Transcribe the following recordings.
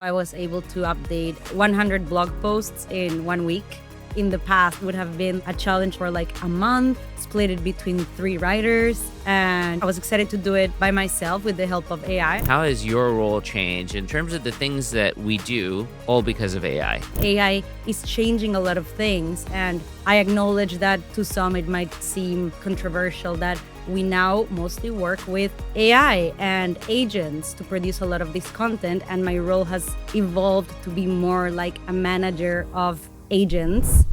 I was able to update 100 blog posts in 1 week. In the past would have been a challenge for like a month, split it between 3 writers, and I was excited to do it by myself with the help of AI. How has your role changed in terms of the things that we do, all because of AI? AI is changing a lot of things, and I acknowledge that to some it might seem controversial that we now mostly work with AI and agents to produce a lot of this content, and my role has evolved to be more like a manager of agents.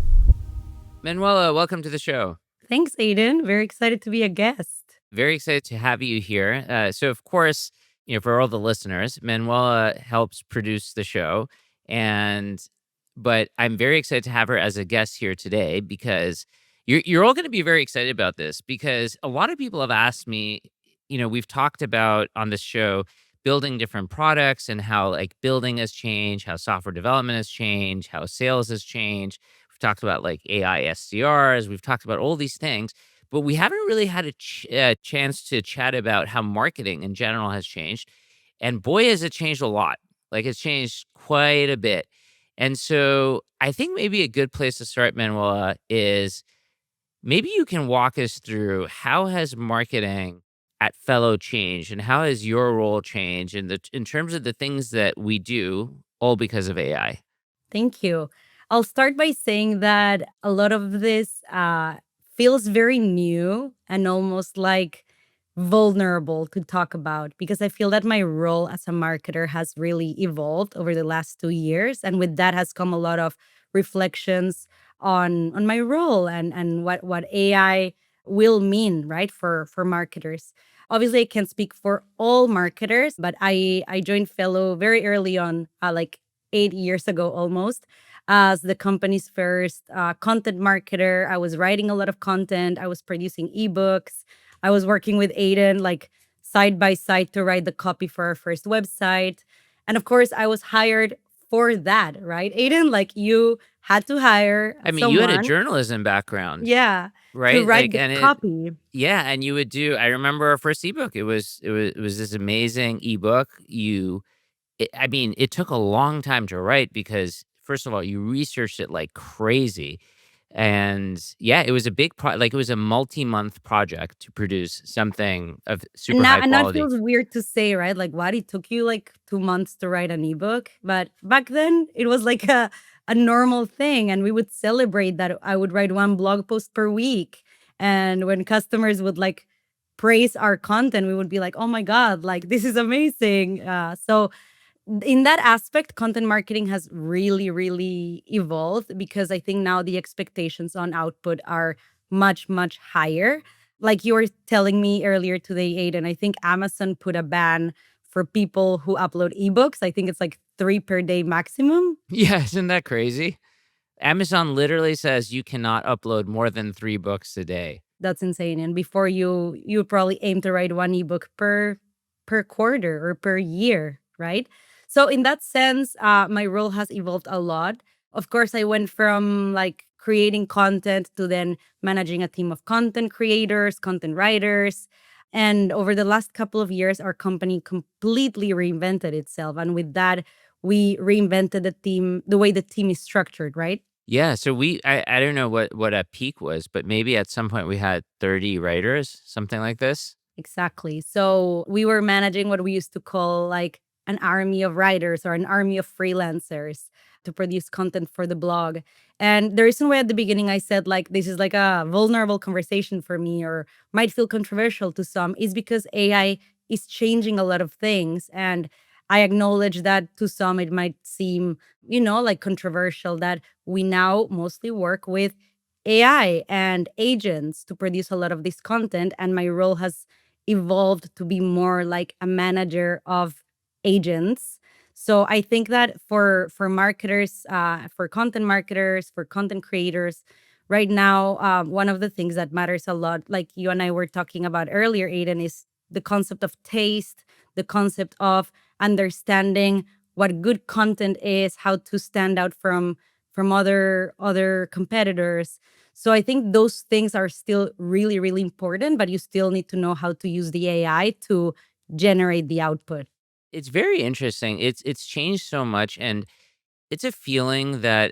Manuela, welcome to the show. Thanks, Aiden. Very excited to be a guest. Very excited to have you here. So, of course, for all the listeners, Manuela helps produce the show, but I'm very excited to have her as a guest here today because you're all going to be very excited about this because a lot of people have asked me. We've talked about on this show building different products and how like building has changed, how software development has changed, how sales has changed. We've talked about like AI SDRs. We've talked about all these things. But we haven't really had a chance to chat about how marketing in general has changed. And boy, has it changed a lot. Like it's changed quite a bit. And so I think maybe a good place to start, Manuela, is maybe you can walk us through how has marketing at Fellow changed and how has your role changed in terms of the things that we do, all because of AI. Thank you. I'll start by saying that a lot of this feels very new and almost like vulnerable to talk about because I feel that my role as a marketer has really evolved over the last 2 years. And with that has come a lot of reflections on my role and what AI will mean, right, for marketers. Obviously, I can't speak for all marketers, but I joined Fellow very early on, like 8 years ago almost, as the company's first content marketer. I was writing a lot of content. I was producing ebooks. I was working with Aiden like side by side to write the copy for our first website. And of course, I was hired for that, right? Aiden, like you had to hire I mean, you had a someone, journalism background, yeah, to right? write Like, the and copy. yeah, and you would do. I remember our first ebook. It was this amazing ebook. I mean, it took a long time to write because first of all, you researched it like crazy, and yeah, it was a big like it was a multi-month project to produce something of And super now, high and that quality. feels weird to say, right? Like, what? It took you like 2 months to write an ebook. But back then, it was like a normal thing. And we would celebrate that I would write one blog post per week. And when customers would like praise our content, we would be like, oh my God, like this is amazing. So, in that aspect, content marketing has really, really evolved because I think now the expectations on output are much, much higher. Like you were telling me earlier today, Aiden, I think Amazon put a ban for people who upload ebooks. I think it's like 3 per day maximum. Yeah, isn't that crazy? Amazon literally says you cannot upload more than 3 books a day. That's insane. And before you probably aim to write one ebook per quarter or per year, right? So in that sense, my role has evolved a lot. Of course, I went from like creating content to then managing a team of content creators, content writers. And over the last couple of years, our company completely reinvented itself. And with that, we reinvented the team, the way the team is structured, right? Yeah, so I don't know what a peak was, but maybe at some point we had 30 writers, something like this. Exactly. So we were managing what we used to call like an army of writers or an army of freelancers to produce content for the blog. And the reason why at the beginning I said like this is like a vulnerable conversation for me or might feel controversial to some is because AI is changing a lot of things. And I acknowledge that to some it might seem, like controversial that we now mostly work with AI and agents to produce a lot of this content. And my role has evolved to be more like a manager of agents. So I think that for marketers, for content marketers, for content creators, right now, one of the things that matters a lot, like you and I were talking about earlier, Aiden, is the concept of taste, the concept of understanding what good content is, how to stand out from other competitors. So I think those things are still really, really important, but you still need to know how to use the AI to generate the output. It's very interesting. It's changed so much, and it's a feeling that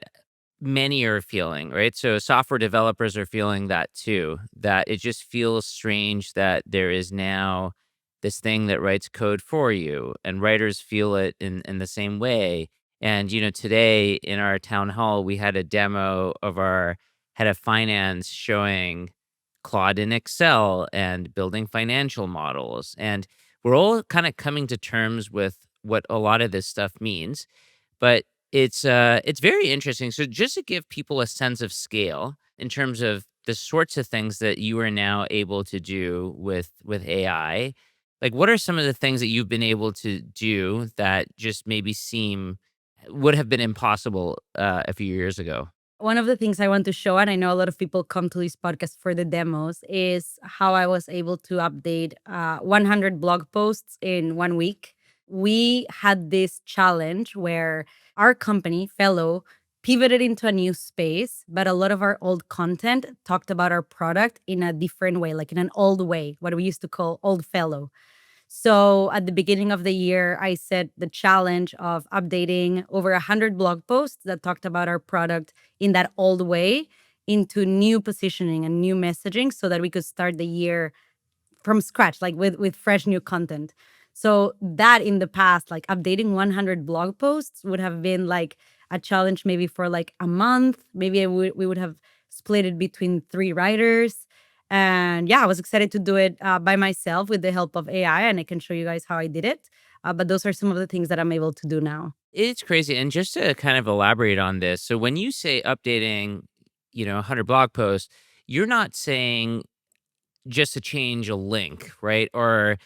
many are feeling, right? So software developers are feeling that too, that it just feels strange that there is now this thing that writes code for you, and writers feel it in the same way. And today in our town hall, we had a demo of our head of finance showing Claude in Excel and building financial models. And we're all kind of coming to terms with what a lot of this stuff means, but it's very interesting. So just to give people a sense of scale in terms of the sorts of things that you are now able to do with AI, like what are some of the things that you've been able to do that just maybe seem would have been impossible a few years ago? One of the things I want to show, and I know a lot of people come to this podcast for the demos, is how I was able to update 100 blog posts in 1 week. We had this challenge where our company, Fellow, pivoted into a new space, but a lot of our old content talked about our product in a different way, like in an old way, what we used to call old Fellow. So at the beginning of the year, I set the challenge of updating over 100 blog posts that talked about our product in that old way into new positioning and new messaging so that we could start the year from scratch, like with fresh new content. So that in the past, like updating 100 blog posts would have been like a challenge maybe for like a month. Maybe we would have split it between three writers. And yeah, I was excited to do it by myself with the help of AI, and I can show you guys how I did it. But those are some of the things that I'm able to do now. It's crazy. And just to kind of elaborate on this, so when you say updating, 100 blog posts, you're not saying just to change a link, right? Or,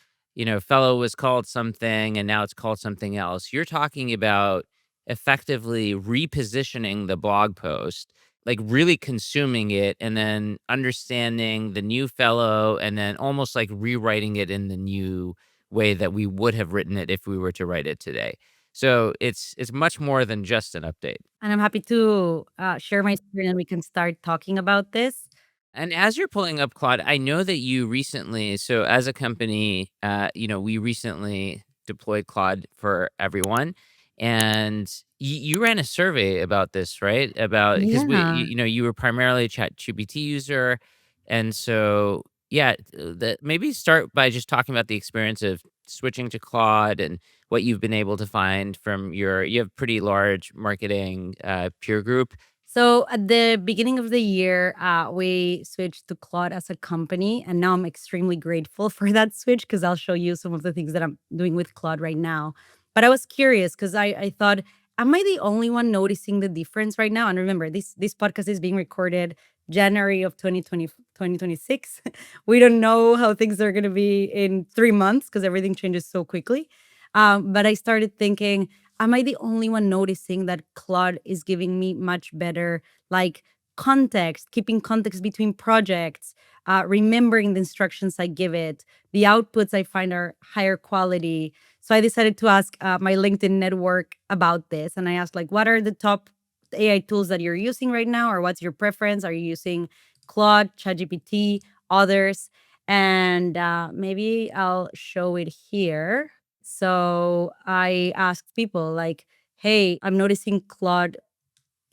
fellow was called something and now it's called something else. You're talking about effectively repositioning the blog post, like really consuming it and then understanding the new fellow and then almost like rewriting it in the new way that we would have written it if we were to write it today. So it's much more than just an update. And I'm happy to share my screen and we can start talking about this. And as you're pulling up Claude, I know that you recently, so as a company, we recently deployed Claude for everyone, and you ran a survey about this, right? About because Yeah. you were primarily a ChatGPT user, and so yeah, that maybe start by just talking about the experience of switching to Claude and what you've been able to find from you have pretty large marketing peer group. So at the beginning of the year, we switched to Claude as a company, and now I'm extremely grateful for that switch because I'll show you some of the things that I'm doing with Claude right now. But I was curious because I thought, am I the only one noticing the difference right now? And remember, this podcast is being recorded January of 2026. We don't know how things are going to be in 3 months because everything changes so quickly. But I started thinking, am I the only one noticing that Claude is giving me much better, like, context, keeping context between projects, remembering the instructions I give it, the outputs I find are higher quality. So I decided to ask my LinkedIn network about this, and I asked, like, what are the top AI tools that you're using right now, or what's your preference? Are you using Claude, ChatGPT, others? And maybe I'll show it here. So I asked people like, "Hey, I'm noticing Claude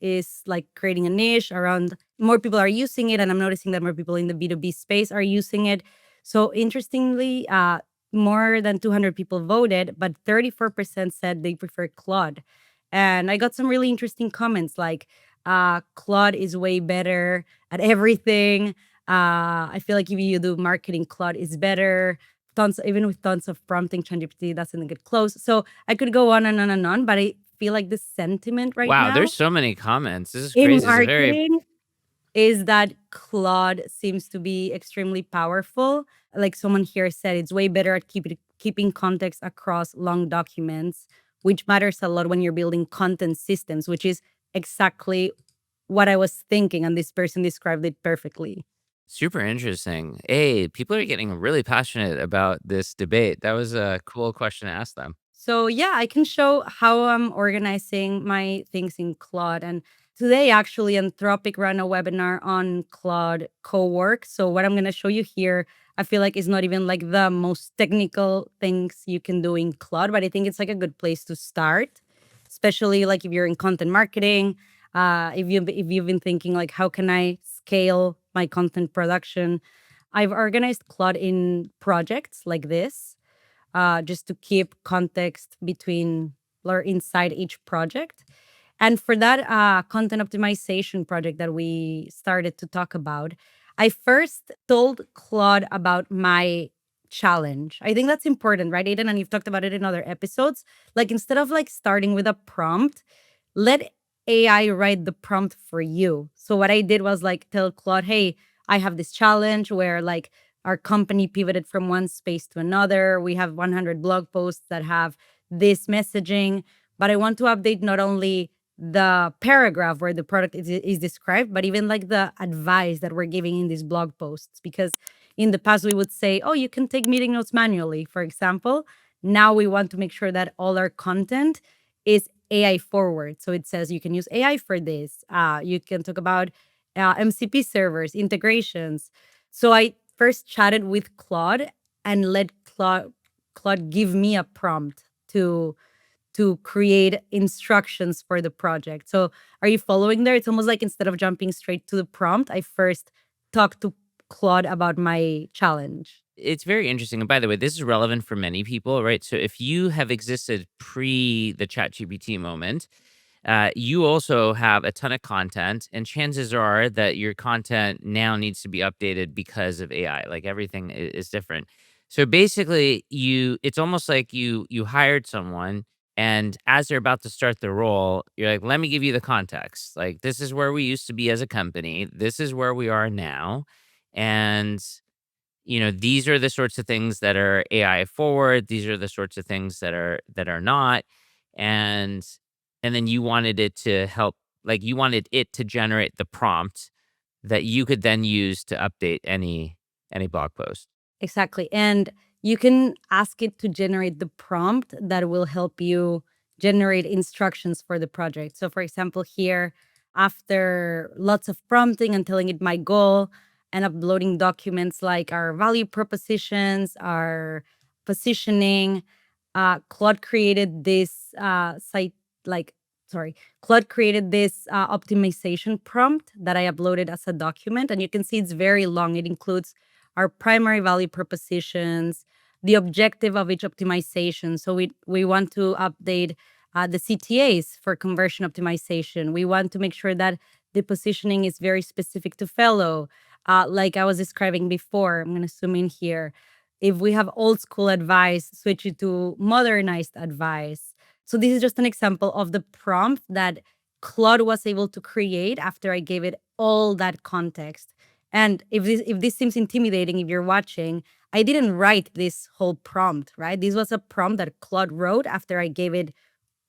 is like creating a niche around more people are using it, and I'm noticing that more people in the B2B space are using it." So interestingly, more than 200 people voted, but 34% said they prefer Claude. And I got some really interesting comments like, Claude is way better at everything. I feel like if you do marketing, Claude is better. Tons, even with tons of prompting, ChatGPT doesn't get close. So I could go on and on and on, but I feel like the sentiment right Wow, there's now so many comments. This is in crazy. It's a very marketing is that Claude seems to be extremely powerful. Like someone here said, it's way better at keeping context across long documents, which matters a lot when you're building content systems, which is exactly what I was thinking. And this person described it perfectly. super interesting. Hey, people are getting really passionate about this debate. That was a cool question to ask them. So yeah, I can show how I'm organizing my things in Claude. And today, actually, Anthropic ran a webinar on Claude co-work. So what I'm going to show you here, I feel like it's not even like the most technical things you can do in Claude, but I think it's like a good place to start, especially like if you're in content marketing. If you've been thinking like, how can I scale my content production? I've organized Claude in projects like this, just to keep context between or inside each project. And for that content optimization project that we started to talk about, I first told Claude about my challenge. I think that's important, right, Aiden? And you've talked about it in other episodes. Like, instead of like starting with a prompt, let AI write the prompt for you. So what I did was like tell Claude, hey, I have this challenge where like our company pivoted from one space to another. We have 100 blog posts that have this messaging, but I want to update not only the paragraph where the product is described, but even like the advice that we're giving in these blog posts. Because in the past, we would say, oh, you can take meeting notes manually, for example. Now we want to make sure that all our content is AI forward. So it says you can use AI for this. You can talk about MCP servers, integrations. So I first chatted with Claude and let Claude give me a prompt to create instructions for the project. So are you following there? It's almost like instead of jumping straight to the prompt, I first talked to Claude about my challenge. It's very interesting. And by the way, this is relevant for many people, right? So if you have existed pre the ChatGPT moment, you also have a ton of content, and chances are that your content now needs to be updated because of AI. Like everything is different. So basically, it's almost like you hired someone, and as they're about to start the role, you're like, "Let me give you the context. Like this is where we used to be as a company. This is where we are now, and." These are the sorts of things that are AI forward. These are the sorts of things that are not. And and then you wanted it to help, like you wanted it to generate the prompt that you could then use to update any blog post. Exactly. And you can ask it to generate the prompt that will help you generate instructions for the project. So, for example, here, after lots of prompting and telling it my goal and uploading documents like our value propositions, our positioning, Claude created this like, sorry, Claude created this optimization prompt that I uploaded as a document. And you can see it's very long. It includes our primary value propositions, the objective of each optimization. So we want to update the CTAs for conversion optimization. We want to make sure that the positioning is very specific to fellow. Like I was describing before, I'm going to zoom in here. If we have old school advice, switch it to modernized advice. So this is just an example of the prompt that Claude was able to create after I gave it all that context. And if this seems intimidating, if you're watching, I didn't write this whole prompt, right? This was a prompt that Claude wrote after I gave it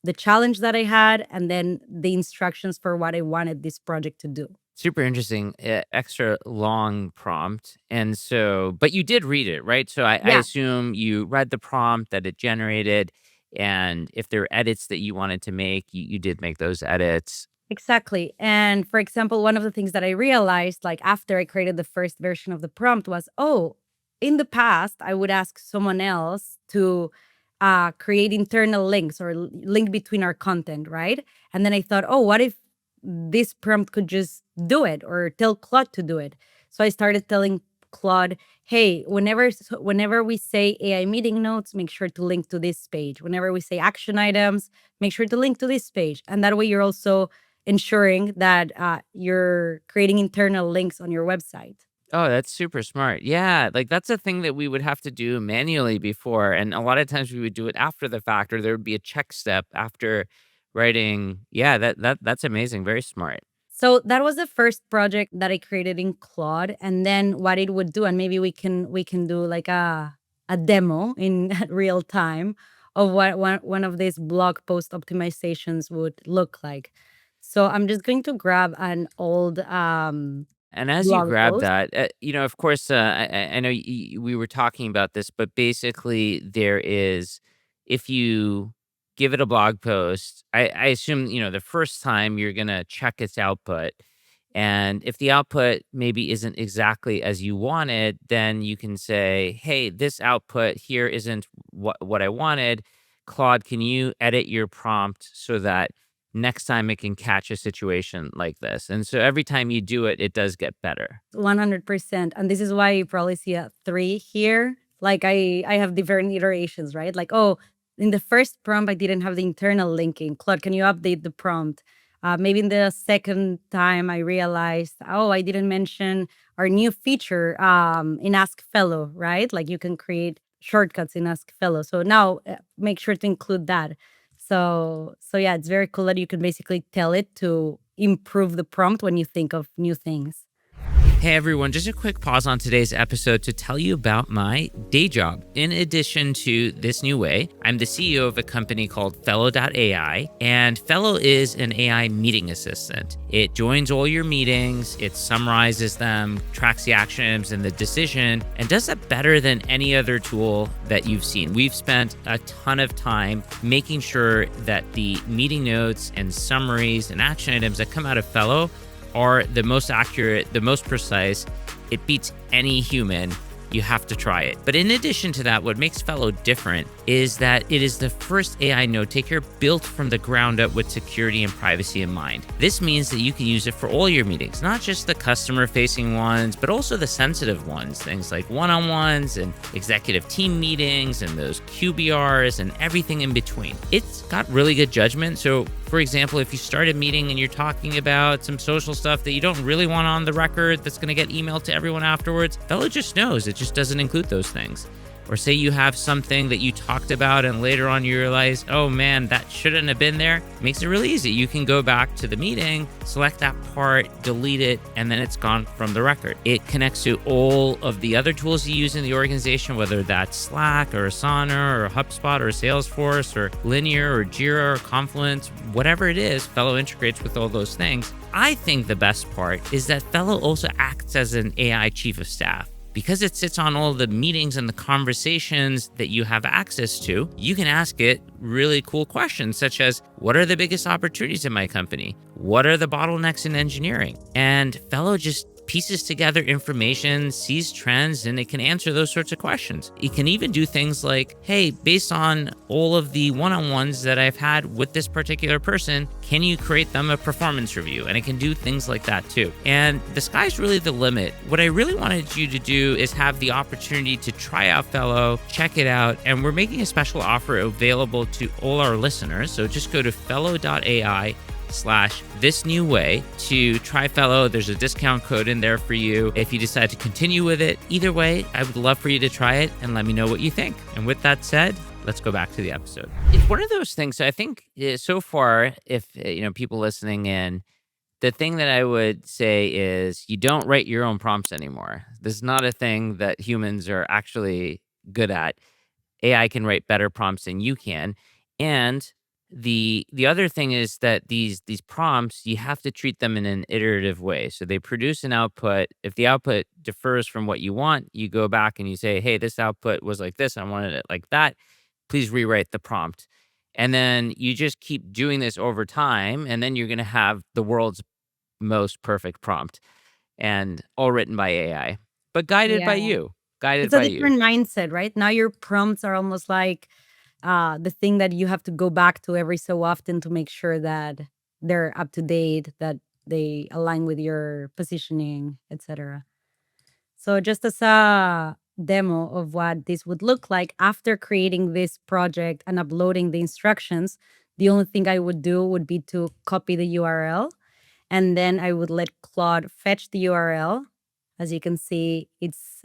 the challenge that I had and then the instructions for what I wanted this project to do. Super interesting, extra long prompt. And so, but you did read it, right? So I Yeah. assume you read the prompt that it generated. And if there are edits that you wanted to make, you did make those edits. Exactly. And for example, one of the things that I realized, like after I created the first version of the prompt, was oh, in the past, I would ask someone else to create internal links or link between our content, right? And then I thought, oh, what if this prompt could just do it or tell Claude to do it? So I started telling Claude, hey, whenever we say AI meeting notes, make sure to link to this page. Whenever we say action items, make sure to link to this page. And that way you're also ensuring that you're creating internal links on your website. Oh, that's super smart. Yeah, like that's a thing that we would have to do manually before, and a lot of times we would do it after the fact, or there would be a check step after writing. Yeah, that's amazing. Very smart. So that was the first project that I created in Claude, and then what it would do, and maybe we can do like a demo in real time of what one of these blog post optimizations would look like. So I'm just going to grab an old And as you blog grab post. that, of course, I know we were talking about this, but basically, there is, if you give it a blog post, I assume, the first time you're going to check its output. And if the output maybe isn't exactly as you wanted, then you can say, hey, this output here isn't what I wanted. Claude, can you edit your prompt so that next time it can catch a situation like this? And so every time you do it, it does get better. 100%. And this is why you probably see a 3 here. Like I have different iterations, right? Like, oh, in the first prompt, I didn't have the internal linking. Claude, can you update the prompt? Maybe in the second time, I realized, oh, I didn't mention our new feature in Ask Fellow, right? Like you can create shortcuts in Ask Fellow. So now make sure to include that. So yeah, it's very cool that you can basically tell it to improve the prompt when you think of new things. Hey everyone, just a quick pause on today's episode to tell you about my day job. In addition to This New Way, I'm the CEO of a company called Fellow.ai, and Fellow is an AI meeting assistant. It joins all your meetings, it summarizes them, tracks the actions and the decision, and does that better than any other tool that you've seen. We've spent a ton of time making sure that the meeting notes and summaries and action items that come out of Fellow are the most accurate, the most precise. It beats any human. You have to try it. But in addition to that, what makes Fellow different is that it is the first AI note taker built from the ground up with security and privacy in mind. This means that you can use it for all your meetings, not just the customer-facing ones, but also the sensitive ones, things like one-on-ones and executive team meetings and those QBRs and everything in between. It's got really good judgment. So for example, if you start a meeting and you're talking about some social stuff that you don't really want on the record that's going to get emailed to everyone afterwards, Fellow just knows. It just doesn't include those things. Or say you have something that you talked about and later on you realize, oh man, that shouldn't have been there. It makes it really easy. You can go back to the meeting, select that part, delete it, and then it's gone from the record. It connects to all of the other tools you use in the organization, whether that's Slack or Asana or HubSpot or Salesforce or Linear or Jira or Confluence, whatever it is, Fellow integrates with all those things. I think the best part is that Fellow also acts as an AI chief of staff. Because it sits on all the meetings and the conversations that you have access to, you can ask it really cool questions such as, what are the biggest opportunities in my company? What are the bottlenecks in engineering? And Fellow just pieces together information, sees trends, and it can answer those sorts of questions. It can even do things like, hey, based on all of the one-on-ones that I've had with this particular person, can you create them a performance review? And it can do things like that too. And the sky's really the limit. What I really wanted you to do is have the opportunity to try out Fellow, check it out, and we're making a special offer available to all our listeners. So just go to fellow.ai/thisnewway to try Fellow. There's a discount code in there for you if you decide to continue with it. Either way, I would love for you to try it and let me know what you think. And with that said, let's go back to the episode. It's one of those things. I think so far, if people listening in, the thing that I would say is you don't write your own prompts anymore. This is not a thing that humans are actually good at. AI can write better prompts than you can. And the other thing is that these prompts, you have to treat them in an iterative way. So they produce an output. If the output differs from what you want, you go back and you say, hey, this output was like this. I wanted it like that. Please rewrite the prompt. And then you just keep doing this over time. And then you're going to have the world's most perfect prompt and all written by AI, but guided by Yeah. you, guided It's a by you. different mindset, right? Now your prompts are almost like the thing that you have to go back to every so often to make sure that they're up to date, that they align with your positioning, etc. So just as a demo of what this would look like after creating this project and uploading the instructions, the only thing I would do would be to copy the URL, and then I would let Claude fetch the URL. As you can see, it's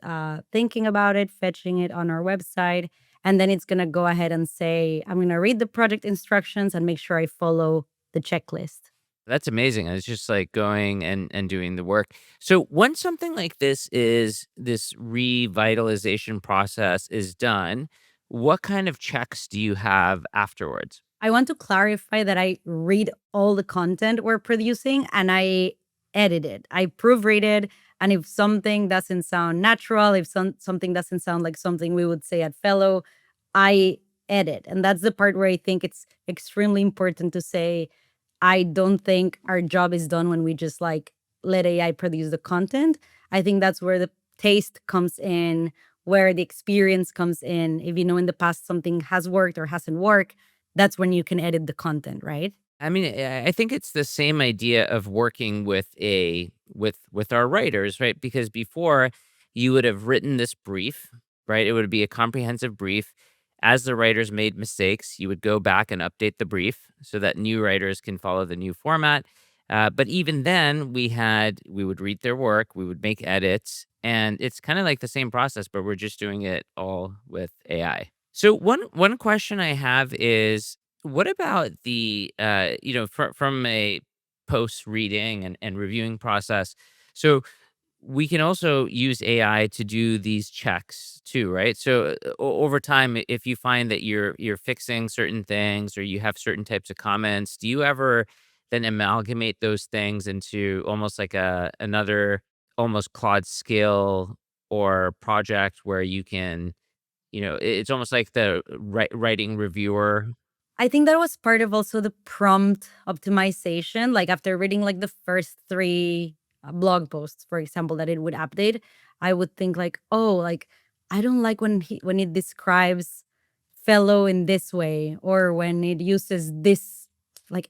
thinking about it, fetching it on our website, and then it's going to go ahead and say, I'm going to read the project instructions and make sure I follow the checklist. That's amazing. It's just like going and doing the work. So when something like this revitalization process is done, what kind of checks do you have afterwards? I want to clarify that I read all the content we're producing and I edit it. I proofread it. And if something doesn't sound natural, if something doesn't sound like something we would say at Fellow, I edit. And that's the part where I think it's extremely important to say, I don't think our job is done when we just like let AI produce the content. I think that's where the taste comes in, where the experience comes in. If you know in the past something has worked or hasn't worked, that's when you can edit the content, right? I mean, I think it's the same idea of working with our writers, right? Because before you would have written this brief, right? It would be a comprehensive brief. As the writers made mistakes, you would go back and update the brief so that new writers can follow the new format. But even then, we would read their work, we would make edits, and it's kind of like the same process, but we're just doing it all with AI. So one question I have is, what about the, from a post reading and reviewing process? So we can also use AI to do these checks too, right? So over time, if you find that you're fixing certain things or you have certain types of comments, do you ever then amalgamate those things into almost like another almost Claude skill or project where you can, it's almost like the writing reviewer. I think that was part of also the prompt optimization. Like after reading like the first three blog posts, for example, that it would update, I would think like, oh, like I don't like when it describes fellow in this way, or when it uses this, like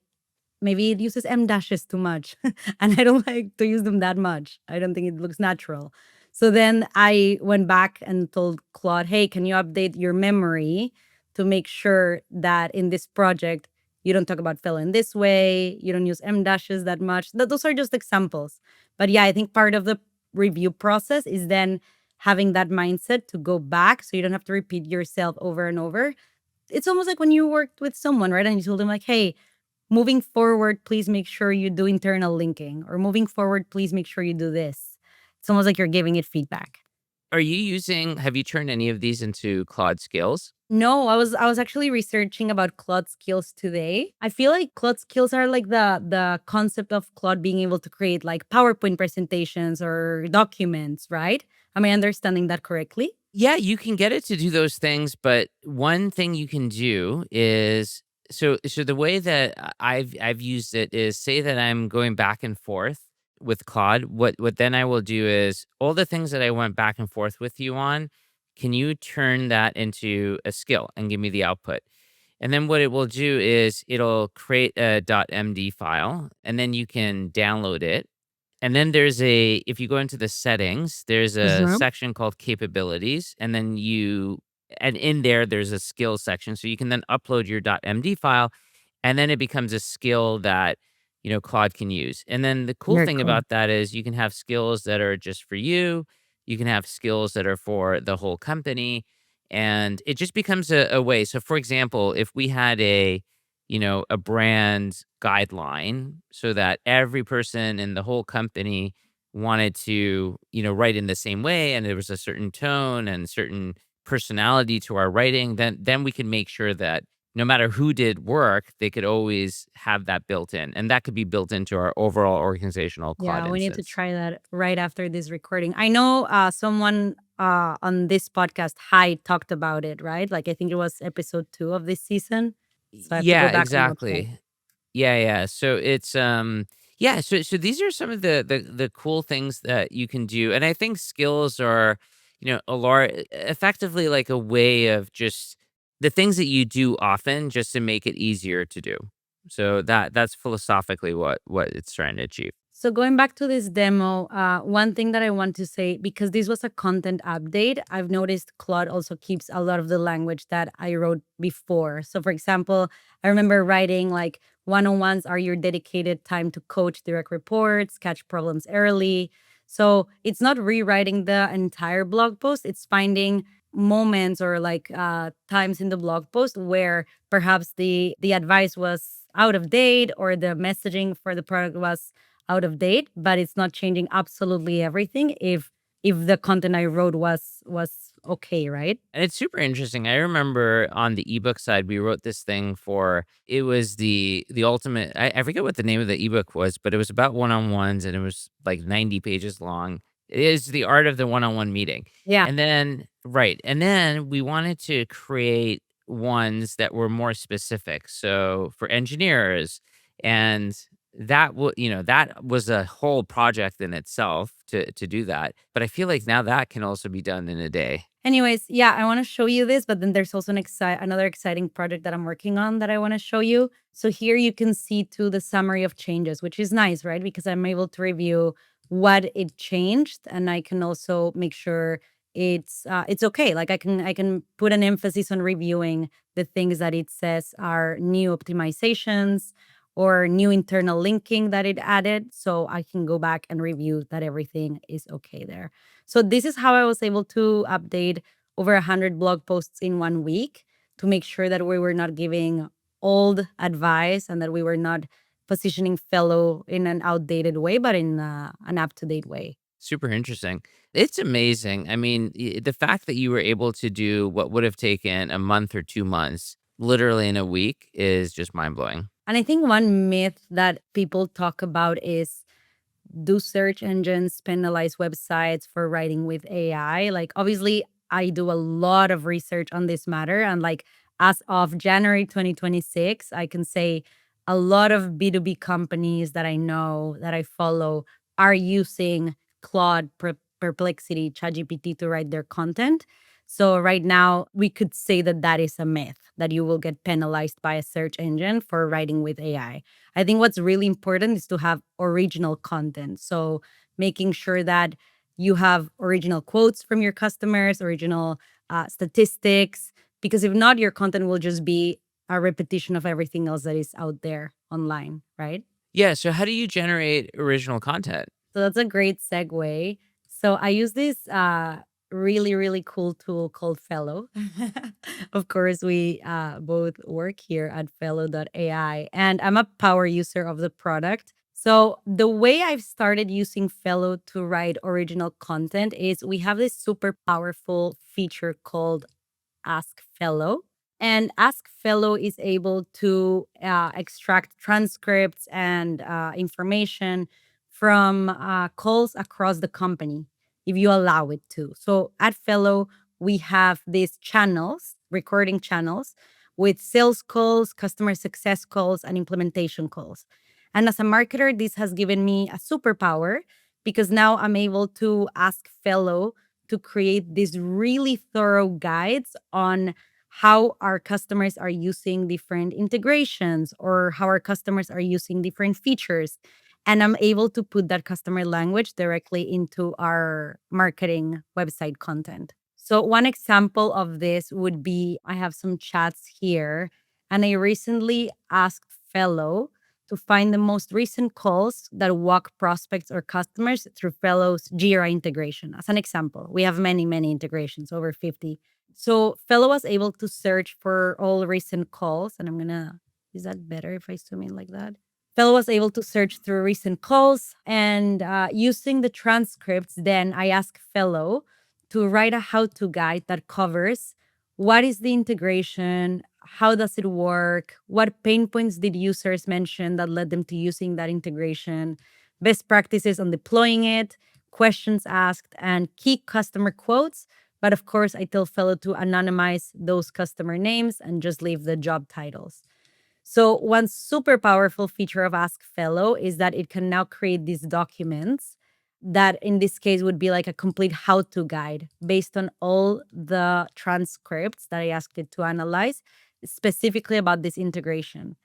maybe it uses M dashes too much. And I don't like to use them that much. I don't think it looks natural. So then I went back and told Claude, hey, can you update your memory to make sure that in this project, you don't talk about fellow in this way, you don't use M dashes that much. Those are just examples. But yeah, I think part of the review process is then having that mindset to go back so you don't have to repeat yourself over and over. It's almost like when you worked with someone, right? And you told them, like, hey, moving forward, please make sure you do internal linking, or moving forward, please make sure you do this. It's almost like you're giving it feedback. Have you turned any of these into Claude Skills? No, I was actually researching about Claude skills today. I feel like Claude skills are like the concept of Claude being able to create like PowerPoint presentations or documents, right? Am I understanding that correctly? Yeah, you can get it to do those things, but one thing you can do is, so the way that I've used it is, say that I'm going back and forth with Claude. What then I will do is, all the things that I went back and forth with you on, can you turn that into a skill and give me the output? And then what it will do is it'll create a .md file, and then you can download it. And then if you go into the settings, there's a Mhm. section called capabilities, and then and in there, there's a skills section. So you can then upload your .md file, and then it becomes a skill that, Claude can use. And then the cool Very thing cool. about that is you can have skills that are just for you. You can have skills that are for the whole company, and it just becomes a way. So for example, if we had a brand guideline so that every person in the whole company wanted to, write in the same way, and there was a certain tone and certain personality to our writing, then we can make sure that no matter who did work, they could always have that built in, and that could be built into our overall organizational Yeah, Claude we need to instance. try that right after this recording. I know someone on this podcast, Hi, talked about it, right? Like I think it was episode 2 of this season. So I have to go Yeah, back and watch that. exactly. Yeah, yeah. So it's yeah, so these are some of the cool things that you can do. And I think skills are, a large effectively like a way of just the things that you do often just to make it easier to do. So that's philosophically what it's trying to achieve. So going back to this demo, one thing that I want to say, because this was a content update, I've noticed Claude also keeps a lot of the language that I wrote before. So for example, I remember writing like one-on-ones are your dedicated time to coach direct reports, catch problems early. So it's not rewriting the entire blog post, it's finding moments or like times in the blog post where perhaps the advice was out of date or the messaging for the product was out of date, but it's not changing absolutely everything if the content I wrote was okay, right? And it's super interesting. I remember on the ebook side, we wrote this thing for, it was the ultimate. I forget what the name of the ebook was, but it was about one-on-ones, and it was like 90 pages long. It is the art of the one-on-one meeting. Yeah. And then right. And then we wanted to create ones that were more specific. So for engineers and that was a whole project in itself to do that. But I feel like now that can also be done in a day. Anyways, yeah, I want to show you this, but then there's also another exciting project that I'm working on that I want to show you. So here you can see too the summary of changes, which is nice, right? Because I'm able to review what it changed, and I can also make sure it's okay. Like I can put an emphasis on reviewing the things that it says are new optimizations or new internal linking that it added. So I can go back and review that everything is okay there. So this is how I was able to update over 100 blog posts in 1 week to make sure that we were not giving old advice and that we were not positioning fellow in an outdated way, but in an up-to-date way. Super interesting. It's amazing. I mean, the fact that you were able to do what would have taken a month or 2 months literally in a week is just mind blowing. And I think one myth that people talk about is, do search engines penalize websites for writing with AI? Like, obviously, I do a lot of research on this matter. And, like, as of January 2026, I can say a lot of B2B companies that I know, that I follow, are using Claude, Perplexity, ChatGPT to write their content. So, right now, we could say that that is a myth that you will get penalized by a search engine for writing with AI. I think what's really important is to have original content. So making sure that you have original quotes from your customers, original statistics, because if not, your content will just be a repetition of everything else that is out there online, right? Yeah. So, how do you generate original content? So that's a great segue. So I use this really, really cool tool called Fellow. Of course, we both work here at Fellow.ai, and I'm a power user of the product. So the way I've started using Fellow to write original content is we have this super powerful feature called Ask Fellow. And Ask Fellow is able to extract transcripts and information from calls across the company if you allow it to. So at Fellow, we have these channels, recording channels with sales calls, customer success calls, and implementation calls. And as a marketer, this has given me a superpower because now I'm able to ask Fellow to create these really thorough guides on how our customers are using different integrations or how our customers are using different features. And I'm able to put that customer language directly into our marketing website content. So, one example of this would be I have some chats here, and I recently asked Fellow to find the most recent calls that walk prospects or customers through Fellow's Jira integration. As an example, we have many, many integrations, over 50. So Fellow was able to search for all recent calls, and I'm gonna, is that better if I zoom in like that? Fellow was able to search through recent calls, and using the transcripts, then I asked Fellow to write a how-to guide that covers what is the integration, how does it work, what pain points did users mention that led them to using that integration, best practices on deploying it, questions asked, and key customer quotes. But of course, I tell Fellow to anonymize those customer names and just leave the job titles. So one super powerful feature of Ask Fellow is that it can now create these documents that in this case would be like a complete how-to guide based on all the transcripts that I asked it to analyze, specifically about this integration.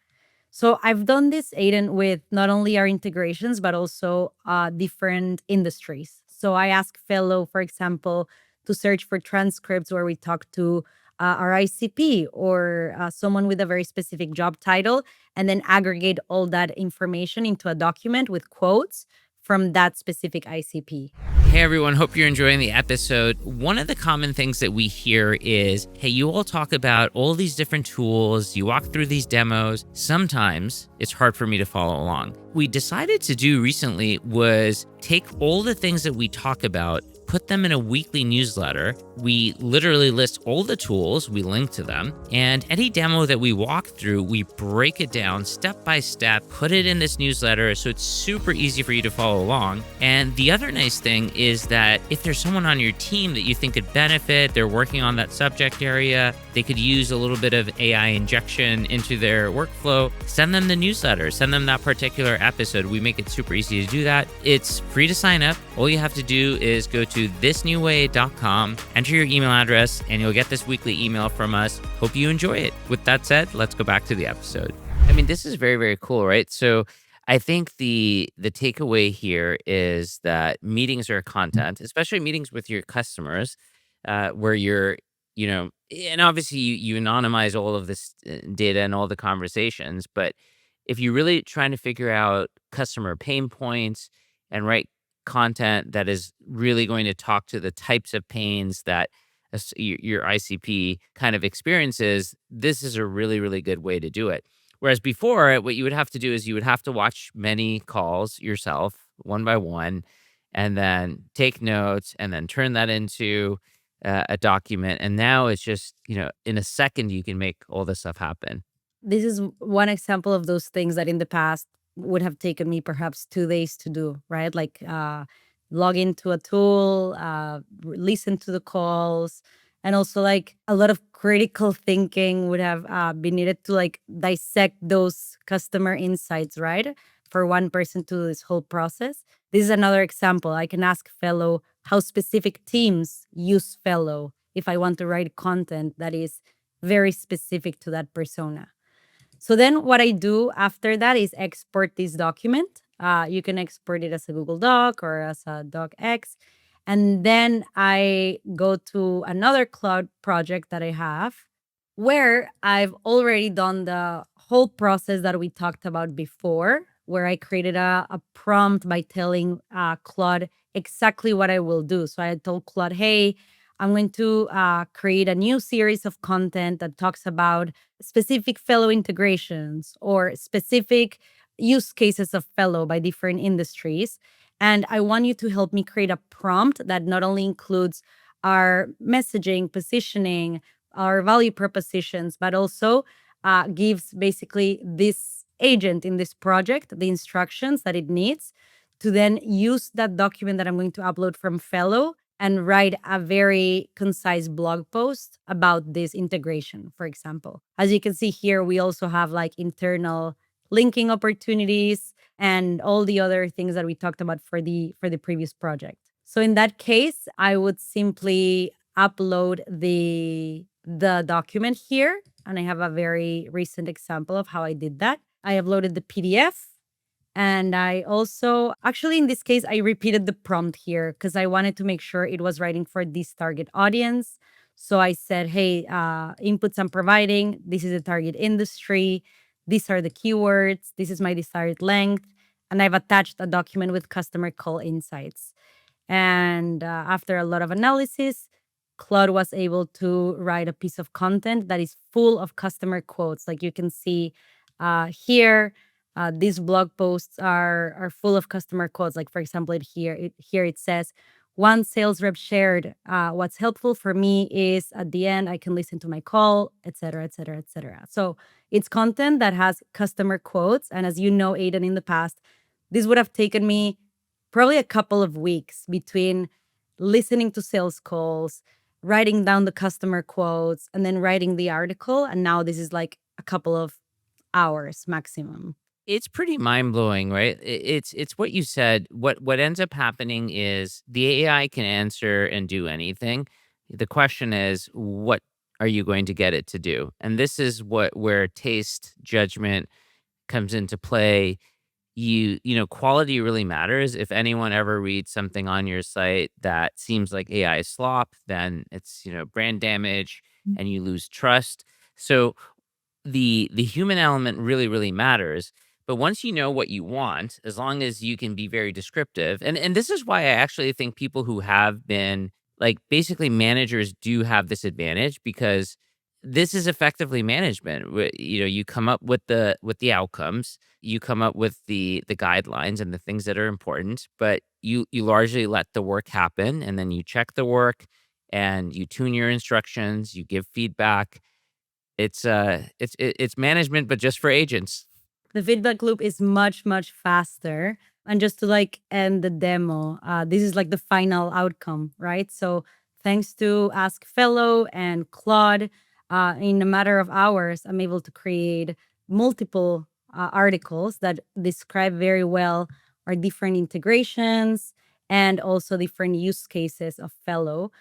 So I've done this, Aiden, with not only our integrations, but also different industries. So I ask Fellow, for example, to search for transcripts where we talk to our ICP or someone with a very specific job title, and then aggregate all that information into a document with quotes from that specific ICP. Hey everyone, hope you're enjoying the episode. One of the common things that we hear is, hey, you all talk about all these different tools, you walk through these demos. Sometimes it's hard for me to follow along. We decided to do recently was take all the things that we talk about, put them in a weekly newsletter, We literally list all the tools, we link to them, and any demo that we walk through, we break it down step by step, put it in this newsletter so it's super easy for you to follow along. And the other nice thing is that if there's someone on your team that you think could benefit, they're working on that subject area, they could use a little bit of AI injection into their workflow, send them the newsletter, send them that particular episode. We make it super easy to do that. It's free to sign up. All you have to do is go to thisnewway.com, enter your email address, and you'll get this weekly email from us. Hope you enjoy it. With that said, let's go back to the episode. I mean, this is very, very cool, right? So I think the takeaway here is that meetings are content, especially meetings with your customers, where you're, and obviously you anonymize all of this data and all the conversations. But if you're really trying to figure out customer pain points and write content that is really going to talk to the types of pains that your ICP kind of experiences, this is a really, really good way to do it. Whereas before, what you would have to do is you would have to watch many calls yourself, one by one, and then take notes and then turn that into a document. And now it's just, in a second, you can make all this stuff happen. This is one example of those things that in the past would have taken me perhaps 2 days to do, right? Like log into a tool, listen to the calls, and also like a lot of critical thinking would have been needed to like dissect those customer insights, right? For one person to do this whole process. This is another example. I can ask Fellow how specific teams use Fellow if I want to write content that is very specific to that persona. So then what I do after that is export this document. You can export it as a Google Doc or as a docx. And then I go to another Claude project that I have where I've already done the whole process that we talked about before, where I created a prompt by telling Claude exactly what I will do. So I told Claude, hey, I'm going to create a new series of content that talks about specific fellow integrations or specific use cases of fellow by different industries. And I want you to help me create a prompt that not only includes our messaging, positioning, our value propositions, but also gives basically this agent in this project the instructions that it needs to then use that document that I'm going to upload from Fellow and write a very concise blog post about this integration, for example. As you can see here, we also have like internal linking opportunities and all the other things that we talked about for the previous project. So in that case, I would simply upload the document here, and I have a very recent example of how I did that. I uploaded the PDF. And I also, actually, in this case, I repeated the prompt here because I wanted to make sure it was writing for this target audience. So I said, hey, inputs I'm providing, this is the target industry, these are the keywords, this is my desired length. And I've attached a document with customer call insights. And after a lot of analysis, Claude was able to write a piece of content that is full of customer quotes. Like you can see here, these blog posts are full of customer quotes. Like for example, here it says, one sales rep shared, what's helpful for me is at the end, I can listen to my call, et cetera, et cetera, et cetera. So it's content that has customer quotes. And as you know, Aiden, in the past, this would have taken me probably a couple of weeks between listening to sales calls, writing down the customer quotes, and then writing the article. And now this is like a couple of hours maximum. It's pretty mind-blowing, right? It's what you said. What ends up happening is the AI can answer and do anything. The question is, what are you going to get it to do? And this is where taste, judgment comes into play. Quality really matters. If anyone ever reads something on your site that seems like AI slop, then it's, brand damage and you lose trust. So the human element really, really matters. But once you know what you want, as long as you can be very descriptive, and this is why I actually think people who have been like basically managers do have this advantage because this is effectively management. You come up with the outcomes, you come up with the guidelines and the things that are important, but you largely let the work happen, and then you check the work, and you tune your instructions, you give feedback. It's management, but just for agents. The feedback loop is much, much faster. And just to like end the demo, this is like the final outcome, right? So thanks to Ask Fellow and Claude, in a matter of hours, I'm able to create multiple articles that describe very well our different integrations and also different use cases of Fellow,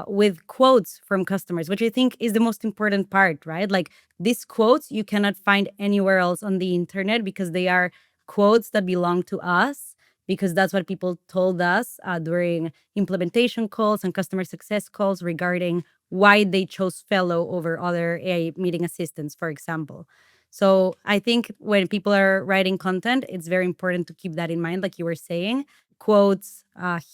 with quotes from customers, which I think is the most important part, right? Like, these quotes you cannot find anywhere else on the internet because they are quotes that belong to us, because that's what people told us during implementation calls and customer success calls regarding why they chose Fellow over other AI meeting assistants, for example. So I think when people are writing content, it's very important to keep that in mind, like you were saying. Quotes,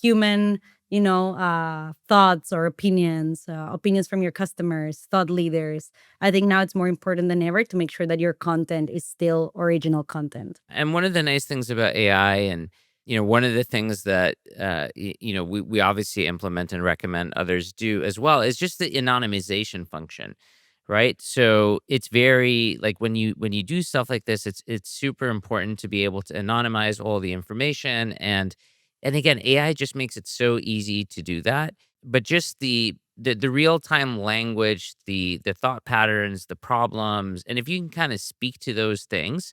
human, thoughts or opinions, opinions from your customers, thought leaders. I think now it's more important than ever to make sure that your content is still original content. And one of the nice things about AI, and one of the things that we obviously implement and recommend others do as well, is just the anonymization function, right? So it's very, like, when you do stuff like this, it's super important to be able to anonymize all the information, and again, AI just makes it so easy to do that. But just the real time language, the thought patterns, the problems, and if you can kind of speak to those things,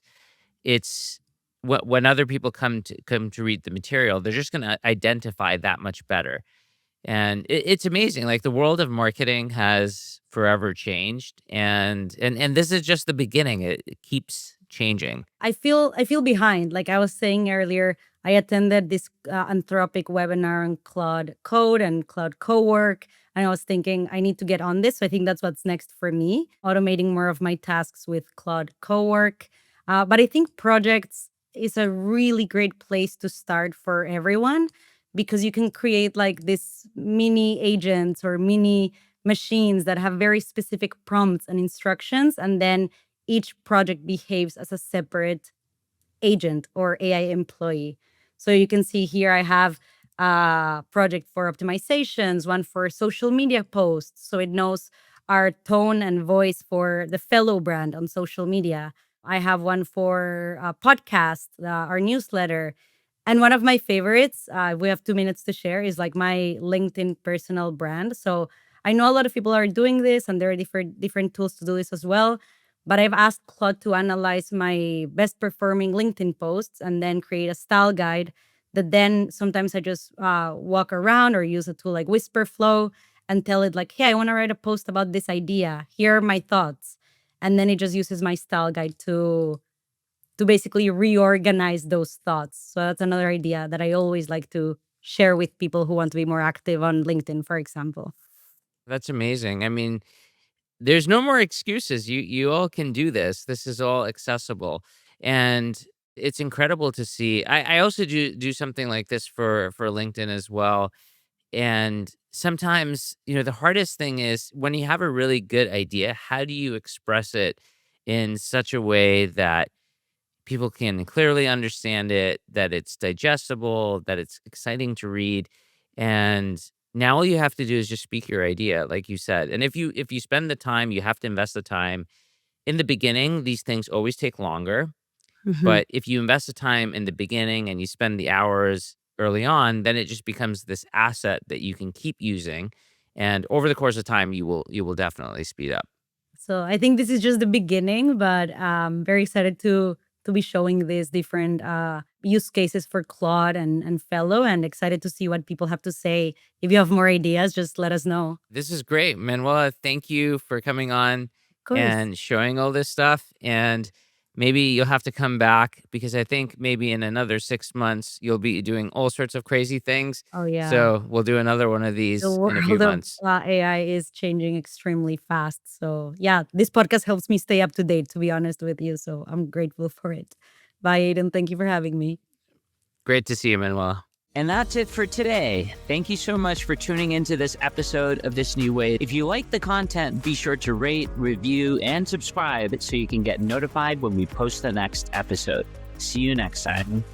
it's when other people come to read the material, they're just going to identify that much better. And it's amazing. Like, the world of marketing has forever changed, and this is just the beginning. It keeps changing. I feel behind. Like I was saying earlier, I attended this Anthropic webinar on Claude Code and Claude Cowork, and I was thinking I need to get on this. So I think that's what's next for me, automating more of my tasks with Claude Cowork. But I think projects is a really great place to start for everyone, because you can create like this mini agents or mini machines that have very specific prompts and instructions, and then each project behaves as a separate agent or AI employee. So you can see here I have a project for optimizations, one for social media posts. So it knows our tone and voice for the Fellow brand on social media. I have one for a podcast, our newsletter. And one of my favorites, we have 2 minutes to share, is like my LinkedIn personal brand. So I know a lot of people are doing this, and there are different tools to do this as well. But I've asked Claude to analyze my best performing LinkedIn posts and then create a style guide that then sometimes I just walk around or use a tool like Whisperflow and tell it like, hey, I want to write a post about this idea. Here are my thoughts. And then it just uses my style guide to basically reorganize those thoughts. So that's another idea that I always like to share with people who want to be more active on LinkedIn, for example. That's amazing. I mean, there's no more excuses. You all can do this. This is all accessible, and it's incredible to see. I also do something like this for LinkedIn as well. And sometimes, the hardest thing is when you have a really good idea, how do you express it in such a way that people can clearly understand it, that it's digestible, that it's exciting to read. And now all you have to do is just speak your idea, like you said. And if you spend the time, you have to invest the time. In the beginning, these things always take longer. Mhm. But if you invest the time in the beginning and you spend the hours early on, then it just becomes this asset that you can keep using. And over the course of time, you will definitely speed up. So I think this is just the beginning, but very excited to be showing these different use cases for Claude and Fellow, and excited to see what people have to say. If you have more ideas, just let us know. This is great, Manuela. Thank you for coming on Of course. and showing all this stuff. And maybe you'll have to come back, because I think maybe in another 6 months you'll be doing all sorts of crazy things. Oh yeah. So we'll do another one of The these in a few world of months. AI is changing extremely fast. So yeah, this podcast helps me stay up to date, to be honest with you. So I'm grateful for it. Bye, Aiden. Thank you for having me. Great to see you, Manuela. And that's it for today. Thank you so much for tuning into this episode of This New Way. If you like the content, be sure to rate, review, and subscribe so you can get notified when we post the next episode. See you next time.